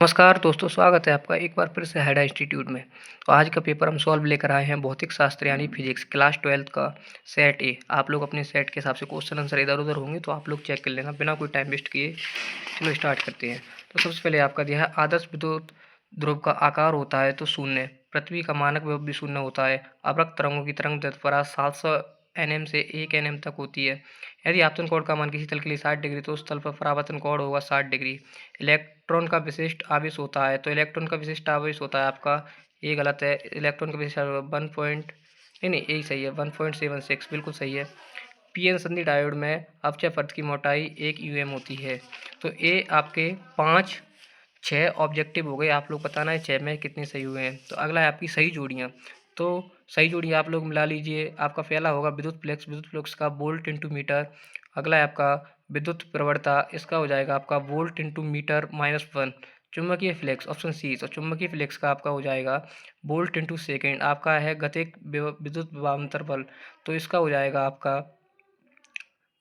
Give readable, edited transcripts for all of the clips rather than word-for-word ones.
नमस्कार दोस्तों, स्वागत है आपका एक बार फिर से हैडा इंस्टीट्यूट में। तो आज का पेपर हम सॉल्व लेकर आए हैं भौतिक शास्त्र यानी फिजिक्स क्लास 12th का सेट ए। आप लोग अपने सेट के हिसाब से क्वेश्चन आंसर इधर-उधर होंगे तो आप लोग चेक कर लेना बिना कोई टाइम वेस्ट किए। चलो स्टार्ट करते हैं। तो सबसे पहले आपका दिया है आदर्श विद्युत ध्रुव का आकार होता है तो शून्य। पृथ्वी का मानक विभव भी शून्य होता है। अवरक्त तरंगों की तरंग दैर्ध्य 700 nm से 1 nm तक होती है। यदि आपतन कोण का मान किसी तल के लिए 60 डिग्री तो उस तल पर परावर्तन कोण होगा 60 डिग्री। इलेक्ट्रॉन का विशिष्ट आवेश होता है तो इलेक्ट्रॉन का विशिष्ट आवेश होता है आपका, ये गलत है। इलेक्ट्रॉन का विशिष्ट 1 पॉइंट नहीं नहीं यही सही है, 1.76 बिल्कुल सही है। पीएन संधि डायोड में अपचय पथ की मोटाई 1 यूएम होती है। तो ये आपके 5 6 ऑब्जेक्टिव हो गए, आप लोग बताना है 6 में कितने सही हुए हैं। तो अगला है आपकी सही जोड़ियाँ। तो सही जोड़ियाँ आप लोग मिला लीजिए। आपका पहला होगा विद्युत फ्लक्स का वोल्ट इंटू मीटर। अगला है आपका विद्युत प्रवणता, इसका हो जाएगा आपका वोल्ट इंटू मीटर -1। चुंबकीय फ्लक्स ऑप्शन सी, तो चुंबकीय फ्लक्स का आपका हो जाएगा वोल्ट इंटू सेकेंड। आपका है गतिज विद्युत विभवांतर बल, तो इसका हो जाएगा आपका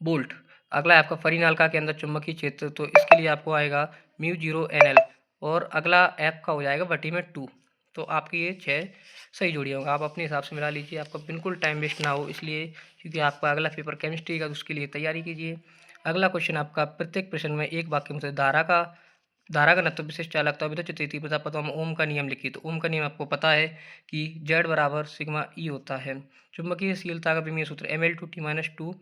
वोल्ट। अगला है आपका परिनालिका के अंदर चुंबकीय क्षेत्र, तो इसके लिए आपको आएगा μ0 nl। और अगला ऐप का हो जाएगा बटी में 2। तो आपकी ये 6 सही जोड़ियाँ होगा। आप अपने हिसाब से मिला लीजिए, आपका बिल्कुल टाइम वेस्ट ना हो इसलिए, क्योंकि आपका अगला पेपर केमिस्ट्री का, तो उसके लिए तैयारी कीजिए। अगला क्वेश्चन आपका प्रत्येक प्रश्न में एक वाक्य में से धारा घनत्व विशिष्ट चालकता विद्युत तीव्रता पता ओम का नियम लिखिए। तो ओम का नियम आपको पता है कि Z बराबर सिग्मा ई होता है। चुंबकीयशीलता का विमीय सूत्र ml2t-2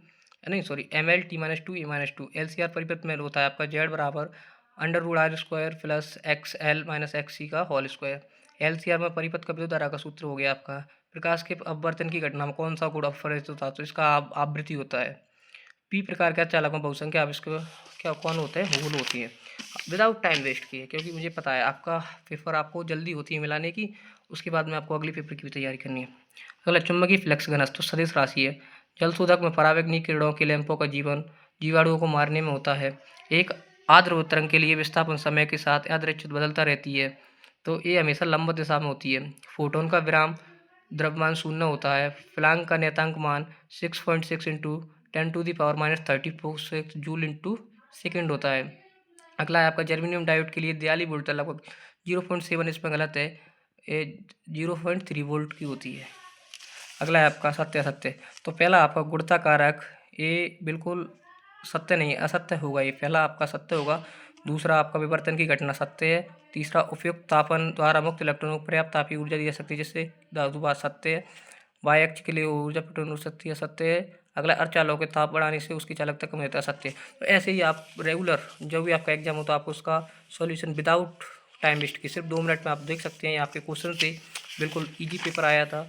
नहीं सॉरी ml t-2 LCR परिपथ में होता है आपका Z बराबर √r² plus XL minus XC का होल स्क्वायर। LCR में परिपथ का विद्युत धारा का सूत्र हो गया आपका। प्रकाश के अपवर्तन की घटना में कौन सा गुण अपवर्तित होता है, तो इसका आवृत्ति होता है। पी प्रकार के चालक में बहुसंख्या आविष्कार क्या कौन होते हैं, होल होती हैं। विदाउट टाइम वेस्ट किए, क्योंकि मुझे पता है आपका पेपर आपको जल्दी होती है मिलाने की, उसके बाद में आपको अगले पेपर की भी तैयारी करनी है। अगला चुंबकीय फ्लक्स घनत्व सदिश राशि है। जलशोधक में परावैंगनिक किरणों के लैंपों का जीवन जीवाणुओं को मारने में होता है। एक आर्द्र तरंग के लिए विस्थापन समय के साथ यादृच्छिक बदलता रहती है, तो ये हमेशा लंब दिशा में होती है। फोटोन का विराम द्रव्यमान शून्य होता है। प्लांक का नियतांक मान 6.6 इंटू 10⁻34 जूल इंटू सेकेंड होता है। अगला है आपका जर्मेनियम डायोड के लिए दियाली वोल्ट लगभग 0.7, इसमें गलत है, ये 0.3 वोल्ट की होती है। अगला है आपका सत्य असत्य। तो पहला आपका गुणता कारक, ये बिल्कुल सत्य नहीं, असत्य होगा। ये पहला आपका सत्य होगा। दूसरा आपका विवर्तन की घटना सत्य है। तीसरा उपयुक्त तापन द्वारा मुक्त इलेक्ट्रॉनों को पर्याप्त तापीय ऊर्जा दी जा सकती है, जिससे धातु बात सत्य है। वाई अक्ष के लिए ऊर्जा प्रोटॉन हो सकती है, सत्य है। अगला अर्धचालकों के ताप बढ़ाने से उसकी चालकता कम होता है, सत्य है। तो ऐसे ही आप रेगुलर जब भी आपका एग्जाम हो तो आप उसका सॉल्यूशन विदाउट टाइम वेस्ट किए सिर्फ 2 मिनट में आप देख सकते हैं। आपके क्वेश्चन से बिल्कुल ईजी पेपर आया था।